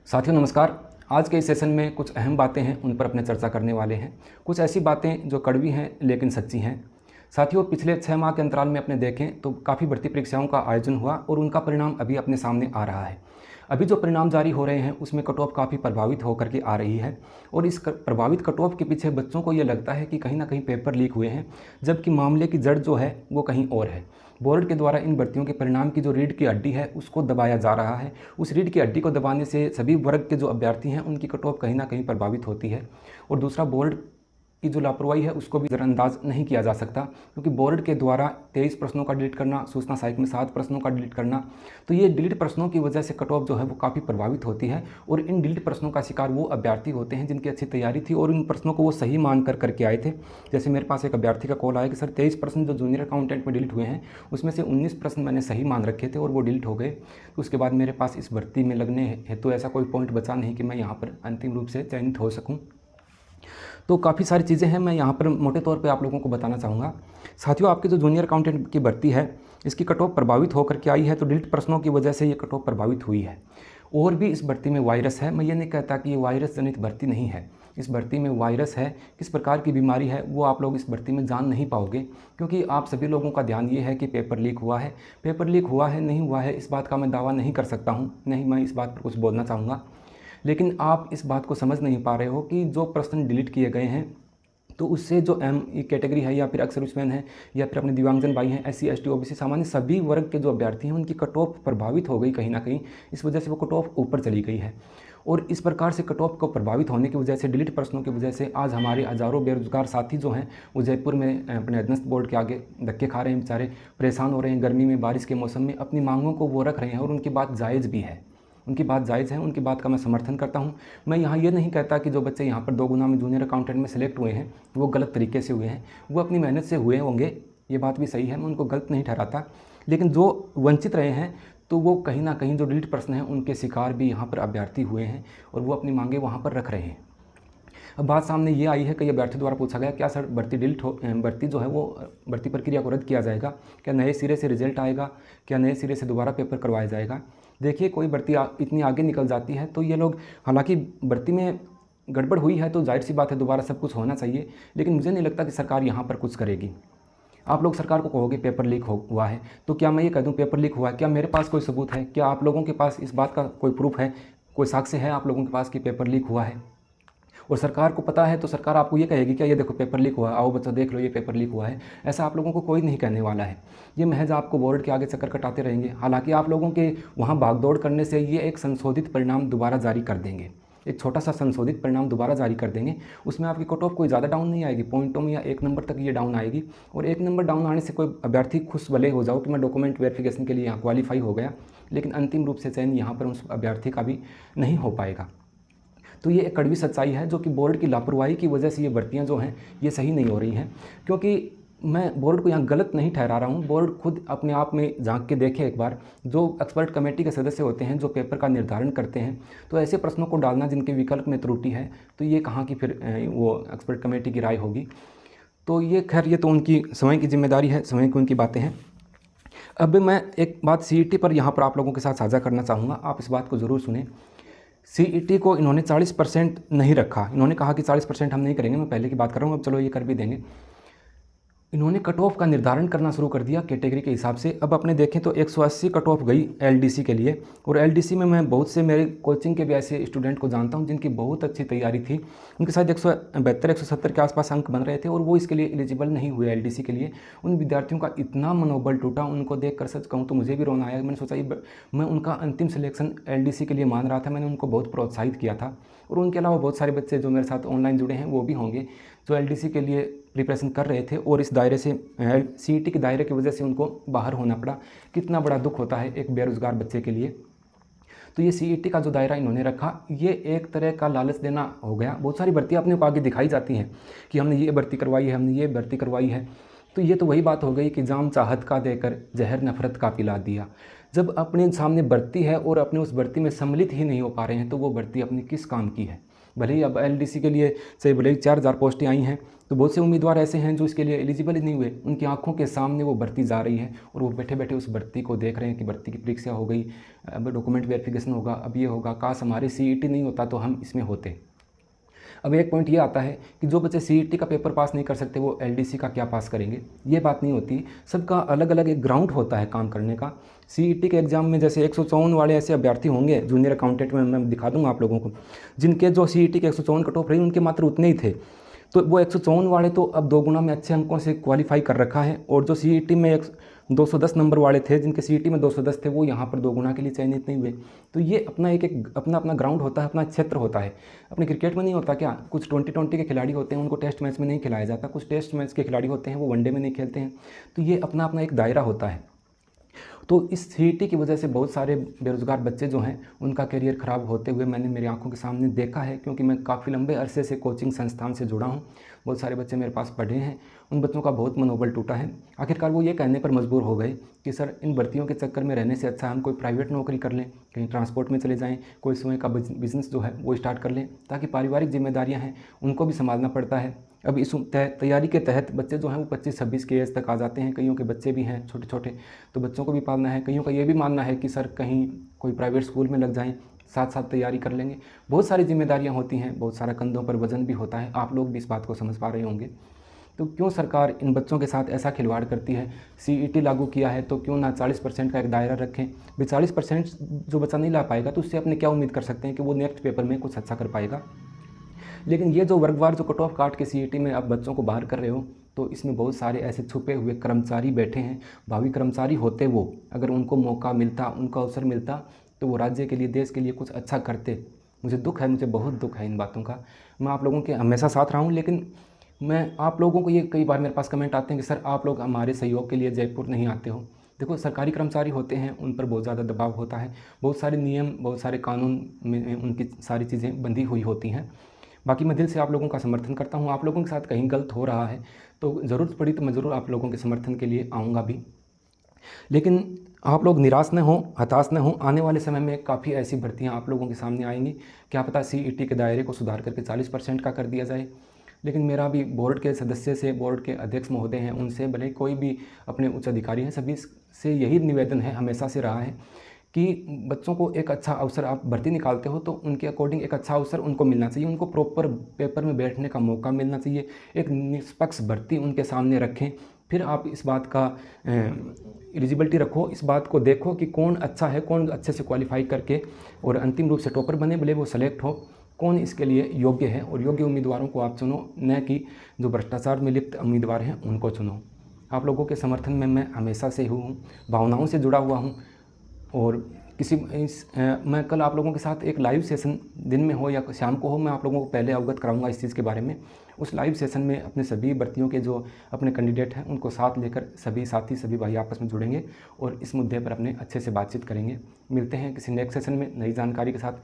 साथियों नमस्कार। आज के इस सेशन में कुछ अहम बातें हैं, उन पर अपने चर्चा करने वाले हैं। कुछ ऐसी बातें जो कड़वी हैं लेकिन सच्ची हैं। साथियों, पिछले 6 माह के अंतराल में अपने देखें तो काफ़ी भर्ती परीक्षाओं का आयोजन हुआ और उनका परिणाम अभी अपने सामने आ रहा है। अभी जो परिणाम जारी हो रहे हैं उसमें कट ऑफ काफ़ी प्रभावित होकर के आ रही है और इस प्रभावित कट ऑफ के पीछे बच्चों को ये लगता है कि कहीं ना कहीं पेपर लीक हुए हैं, जबकि मामले की जड़ जो है वो कहीं और है। बोर्ड के द्वारा इन भर्तियों के परिणाम की जो रीढ़ की हड्डी है उसको दबाया जा रहा है। उस रीढ़ की हड्डी को दबाने से सभी वर्ग के जो अभ्यर्थी हैं उनकी कट ऑफ कहीं ना कहीं प्रभावित होती है। और दूसरा, बोर्ड की जो लापरवाही है उसको भी नज़रअंदाज नहीं किया जा सकता, क्योंकि बोर्ड के द्वारा 23 प्रश्नों का डिलीट करना, सूचना सहायक में 7 प्रश्नों का डिलीट करना, तो ये डिलीट प्रश्नों की वजह से कट ऑफ जो है वो काफ़ी प्रभावित होती है। और इन डिलीट प्रश्नों का शिकार वो अभ्यर्थी होते हैं जिनकी अच्छी तैयारी थी और इन प्रश्नों को वो सही मान करके आए थे। जैसे मेरे पास एक अभ्यर्थी का कॉल आया कि सर 23 प्रश्न जो जूनियर अकाउंटेंट में डिलीट हुए हैं उसमें से 19 प्रश्न मैंने सही मान रखे थे और वो डिलीट हो गए। तो उसके बाद मेरे पास इस भर्ती में लगने हेतु ऐसा कोई पॉइंट बचा नहीं कि मैं यहाँ पर अंतिम रूप से चयनित हो सकूँ। तो काफ़ी सारी चीज़ें हैं, मैं यहाँ पर मोटे तौर पे आप लोगों को बताना चाहूँगा। साथियों, आपकी जो जूनियर अकाउंटेंट की भर्ती है इसकी कट ऑफ प्रभावित होकर के आई है, तो डिलीट प्रश्नों की वजह से ये कट ऑफ प्रभावित हुई है। और भी इस भर्ती में वायरस है। मैं ये नहीं कहता कि ये वायरस जनित भर्ती नहीं है। इस भर्ती में वायरस है, किस प्रकार की बीमारी है वो आप लोग इस भर्ती में जान नहीं पाओगे, क्योंकि आप सभी लोगों का ध्यान ये है कि पेपर लीक हुआ है। पेपर लीक हुआ है नहीं हुआ है इस बात का मैं दावा नहीं कर सकता हूँ, नहीं मैं इस बात पर कुछ बोलना चाहूँगा। लेकिन आप इस बात को समझ नहीं पा रहे हो कि जो प्रश्न डिलीट किए गए हैं तो उससे जो एम कैटेगरी है या फिर एक्स सर्विसमैन है या फिर अपने दिव्यांगजन भाई हैं, SC ST OBC सामान्य सभी वर्ग के जो अभ्यर्थी हैं उनकी कट ऑफ प्रभावित हो गई कहीं ना कहीं। इस वजह से वो कट ऑफ ऊपर चली गई है और इस प्रकार से कट ऑफ को प्रभावित होने की वजह से, डिलीट प्रश्नों की वजह से आज हमारे हज़ारों बेरोजगार साथी जो हैं वो जयपुर में अपने अधीनस्थ बोर्ड के आगे धक्के खा रहे हैं, बेचारे परेशान हो रहे हैं। गर्मी में, बारिश के मौसम में अपनी मांगों को वो रख रहे हैं और उनकी बात जायज़ भी है। उनकी बात जायज़ है, उनकी बात का मैं समर्थन करता हूँ। मैं यहाँ ये नहीं कहता कि जो बच्चे यहाँ पर 2 गुना में जूनियर अकाउंटेंट में सिलेक्ट हुए हैं वो गलत तरीके से हुए हैं। वो अपनी मेहनत से हुए होंगे, ये बात भी सही है, मैं उनको गलत नहीं ठहराता। लेकिन जो वंचित रहे हैं तो वो कहीं ना कहीं जो डिलीट प्रश्न हैं उनके शिकार भी यहाँ पर अभ्यर्थी हुए हैं और वो अपनी मांगे वहाँ पर रख रहे हैं। अब बात सामने ये आई है कि अभ्यर्थी द्वारा पूछा गया, क्या सर भर्ती जो है वो भर्ती प्रक्रिया को रद्द किया जाएगा, क्या नए सिरे से रिजल्ट आएगा, क्या नए सिरे से दोबारा पेपर करवाया जाएगा। देखिए, कोई भर्ती इतनी आगे निकल जाती है तो ये लोग, हालांकि भर्ती में गड़बड़ हुई है तो जाहिर सी बात है दोबारा सब कुछ होना चाहिए, लेकिन मुझे नहीं लगता कि सरकार यहाँ पर कुछ करेगी। आप लोग सरकार को कहोगे पेपर लीक हुआ है, तो क्या मैं ये कह दूँ पेपर लीक हुआ है, क्या मेरे पास कोई सबूत है, क्या आप लोगों के पास इस बात का कोई प्रूफ है, कोई साक्ष्य है आप लोगों के पास कि पेपर लीक हुआ है? और सरकार को पता है तो सरकार आपको ये कहेगी क्या, ये देखो पेपर लीक हुआ है, आओ बच्चों देख लो ये पेपर लीक हुआ है? ऐसा आप लोगों को कोई नहीं कहने वाला है। ये महज आपको बोर्ड के आगे चक्कर कटाते रहेंगे। हालांकि आप लोगों के वहाँ भागदौड़ करने से ये एक संशोधित परिणाम दोबारा जारी कर देंगे, एक छोटा सा संशोधित परिणाम दोबारा जारी कर देंगे। उसमें आपकी कट ऑफ कोई ज़्यादा डाउन नहीं आएगी, पॉइंटों में या 1 नंबर तक ये डाउन आएगी। और 1 नंबर डाउन आने से कोई अभ्यर्थी खुश भले हो जाओ कि मैं डॉक्यूमेंट वेरिफिकेशन के लिए यहाँ क्वालिफाई हो गया, लेकिन अंतिम रूप से चयन यहाँ पर उस अभ्यर्थी का भी नहीं हो पाएगा। तो ये एक कड़वी सच्चाई है जो कि बोर्ड की लापरवाही की वजह से ये भर्तियाँ जो हैं ये सही नहीं हो रही हैं। क्योंकि मैं बोर्ड को यहाँ गलत नहीं ठहरा रहा हूँ, बोर्ड खुद अपने आप में झांक के देखे एक बार। जो एक्सपर्ट कमेटी के सदस्य होते हैं जो पेपर का निर्धारण करते हैं, तो ऐसे प्रश्नों को डालना जिनके विकल्प में त्रुटि है, तो ये कहाँ की फिर वो एक्सपर्ट कमेटी की राय होगी। तो ये खैर ये तो उनकी स्वयं की जिम्मेदारी है, स्वयं की उनकी बातें हैं। अब मैं एक बात CET पर यहाँ पर आप लोगों के साथ साझा करना चाहूँगा, आप इस बात को ज़रूर सुने। CET को इन्होंने 40% नहीं रखा। इन्होंने कहा कि 40% हम नहीं करेंगे, मैं पहले की बात कर रहा हूँ, अब चलो ये कर भी देंगे। इन्होंने कट ऑफ का निर्धारण करना शुरू कर दिया कैटेगरी के हिसाब से। अब अपने देखें तो 180 कट ऑफ गई LDC के लिए, और LDC में मैं बहुत से मेरे कोचिंग के भी ऐसे स्टूडेंट को जानता हूं जिनकी बहुत अच्छी तैयारी थी। उनके शायद 172 170 के आसपास अंक बन रहे थे और वो इसके लिए एलिजिबल नहीं हुए LDC के लिए। उन विद्यार्थियों का इतना मनोबल टूटा, उनको देख कर सच कहूँ तो मुझे भी रोना आया। मैंने सोचा मैं उनका अंतिम सिलेक्शन LDC के लिए मान रहा था, मैंने उनको बहुत प्रोत्साहित किया था। और उनके अलावा बहुत सारे बच्चे जो मेरे साथ ऑनलाइन जुड़े हैं वो भी होंगे जो LDC के लिए प्रिपरेशन कर रहे थे और इस दायरे से CET के दायरे की वजह से उनको बाहर होना पड़ा। कितना बड़ा दुख होता है एक बेरोज़गार बच्चे के लिए। तो ये CET का जो दायरा इन्होंने रखा, ये एक तरह का लालच देना हो गया। बहुत सारी भर्तियाँ अपने को आगे दिखाई जाती हैं कि हमने ये भर्ती करवाई है, हमने ये भर्ती करवाई है। तो ये तो वही बात हो गई कि जाम चाहत का देकर जहर नफरत का पिला दिया। जब अपने सामने भर्ती है और अपने उस भर्ती में सम्मिलित ही नहीं हो पा रहे हैं तो वो भर्ती अपनी किस काम की है। भले ही अब एलडीसी के लिए से भले ही 4000 पोस्टें आई हैं, तो बहुत से उम्मीदवार ऐसे हैं जो इसके लिए एलिजिबल ही नहीं हुए। उनकी आंखों के सामने वो भर्ती जा रही है और वो बैठे बैठे उस भर्ती को देख रहे हैं कि भर्ती की परीक्षा हो गई, अब डॉक्यूमेंट वेरिफिकेशन होगा, अब ये होगा, काश हमारे सीईटी नहीं होता तो हम इसमें होते। अब एक पॉइंट ये आता है कि जो बच्चे सीईटी का पेपर पास नहीं कर सकते वो एलडीसी का क्या पास करेंगे। ये बात नहीं होती, सबका अलग अलग एक ग्राउंड होता है काम करने का। सीईटी के एग्ज़ाम में जैसे 154 वाले ऐसे अभ्यर्थी होंगे जूनियर अकाउंटेंट में, मैं दिखा दूंगा आप लोगों को, जिनके जो सीईटी के 154 कट ऑफ रही उनके मात्र उतने ही थे, तो वो 154 वाले तो अब 2 गुना में अच्छे अंकों से क्वालिफाई कर रखा है। और जो सीईटी में 210 नंबर वाले थे, जिनके सीईटी में 210 थे, वो यहाँ पर 2 गुना के लिए चयनित नहीं हुए। तो ये अपना एक अपना अपना ग्राउंड होता है, अपना क्षेत्र होता है। अपने क्रिकेट में नहीं होता क्या, कुछ 20-20 के खिलाड़ी होते हैं, उनको टेस्ट मैच में नहीं खिलाया जाता, कुछ टेस्ट मैच के खिलाड़ी होते हैं वो वनडे में नहीं खेलते हैं। तो ये अपना अपना एक दायरा होता है। तो इस सीईटी की वजह से बहुत सारे बेरोज़गार बच्चे जो हैं उनका करियर ख़राब होते हुए मैंने मेरी आंखों के सामने देखा है, क्योंकि मैं काफ़ी लंबे अरसे से कोचिंग संस्थान से जुड़ा हूँ। बहुत सारे बच्चे मेरे पास पढ़े हैं, उन बच्चों का बहुत मनोबल टूटा है। आखिरकार वो ये कहने पर मजबूर हो गए कि सर, इन भर्तियों के चक्कर में रहने से अच्छा हम कोई प्राइवेट नौकरी कर लें, कहीं ट्रांसपोर्ट में चले जाएँ, कोई स्वयं का बिज़नेस जो है वो स्टार्ट कर लें, ताकि पारिवारिक जिम्मेदारियाँ हैं उनको भी संभालना पड़ता है। अब इस तैयारी के तहत बच्चे जो हैं वो 25-26 के एज तक आ जाते हैं। कईयों के बच्चे भी हैं छोटे छोटे, तो बच्चों को भी पालना है। कईयों का ये भी मानना है कि सर कहीं कोई प्राइवेट स्कूल में लग जाएं, साथ साथ तैयारी कर लेंगे। बहुत सारी जिम्मेदारियां होती हैं, बहुत सारा कंधों पर वजन भी होता है। आप लोग भी इस बात को समझ पा रहे होंगे। तो क्यों सरकार इन बच्चों के साथ ऐसा खिलवाड़ करती है। सीईटी लागू किया है तो क्यों ना 40% का एक दायरा रखें। भाई 40% जो बच्चा नहीं ला पाएगा तो उससे अपने क्या उम्मीद कर सकते हैं कि वो नेक्स्ट पेपर में कुछ अच्छा कर पाएगा। लेकिन ये जो वर्गवार जो कट ऑफ काट के सीईटी में आप बच्चों को बाहर कर रहे हो, तो इसमें बहुत सारे ऐसे छुपे हुए कर्मचारी बैठे हैं। भावी कर्मचारी होते वो, अगर उनको मौका मिलता, उनको अवसर मिलता, तो वो राज्य के लिए, देश के लिए कुछ अच्छा करते। मुझे दुख है, मुझे बहुत दुख है इन बातों का। मैं आप लोगों के हमेशा साथ रहा हूँ, लेकिन मैं आप लोगों को, ये कई बार मेरे पास कमेंट आते हैं कि सर आप लोग हमारे सहयोग के लिए जयपुर नहीं आते हो। देखो, सरकारी कर्मचारी होते हैं, उन पर बहुत ज़्यादा दबाव होता है, बहुत सारे नियम, बहुत सारे कानून में उनकी सारी चीज़ें बंधी हुई होती हैं। बाकी मैं दिल से आप लोगों का समर्थन करता हूँ। आप लोगों के साथ कहीं गलत हो रहा है तो ज़रूरत पड़ी तो मैं ज़रूर आप लोगों के समर्थन के लिए आऊँगा भी। लेकिन आप लोग निराश न हों, हताश न हों। आने वाले समय में काफ़ी ऐसी भर्तियाँ आप लोगों के सामने आएंगी। क्या पता सीईटी के दायरे को सुधार करके 40% का कर दिया जाए। लेकिन मेरा भी बोर्ड के सदस्य से, बोर्ड के अध्यक्ष महोदय हैं, उनसे, भले कोई भी अपने उच्च अधिकारी हैं, सभी से यही निवेदन है, हमेशा से रहा है कि बच्चों को एक अच्छा अवसर, आप भर्ती निकालते हो तो उनके अकॉर्डिंग एक अच्छा अवसर उनको मिलना चाहिए। उनको प्रॉपर पेपर में बैठने का मौका मिलना चाहिए। एक निष्पक्ष भर्ती उनके सामने रखें, फिर आप इस बात का एलिजिबिलिटी रखो, इस बात को देखो कि कौन अच्छा है, कौन अच्छे से क्वालिफाई करके और अंतिम रूप से टॉपर बने, भले वो सेलेक्ट हो, कौन इसके लिए योग्य है। और योग्य उम्मीदवारों को आप चुनो, न कि जो भ्रष्टाचार में लिप्त उम्मीदवार हैं उनको चुनो। आप लोगों के समर्थन में मैं हमेशा से हूँ, भावनाओं से जुड़ा हुआ हूँ। और मैं कल आप लोगों के साथ एक लाइव सेशन, दिन में हो या शाम को हो, मैं आप लोगों को पहले अवगत कराऊंगा इस चीज़ के बारे में। उस लाइव सेशन में अपने सभी भर्तियों के जो अपने कैंडिडेट हैं उनको साथ लेकर सभी साथी, सभी भाई आपस में जुड़ेंगे और इस मुद्दे पर अपने अच्छे से बातचीत करेंगे। मिलते हैं किसी नेक्स्ट सेशन में नई जानकारी के साथ।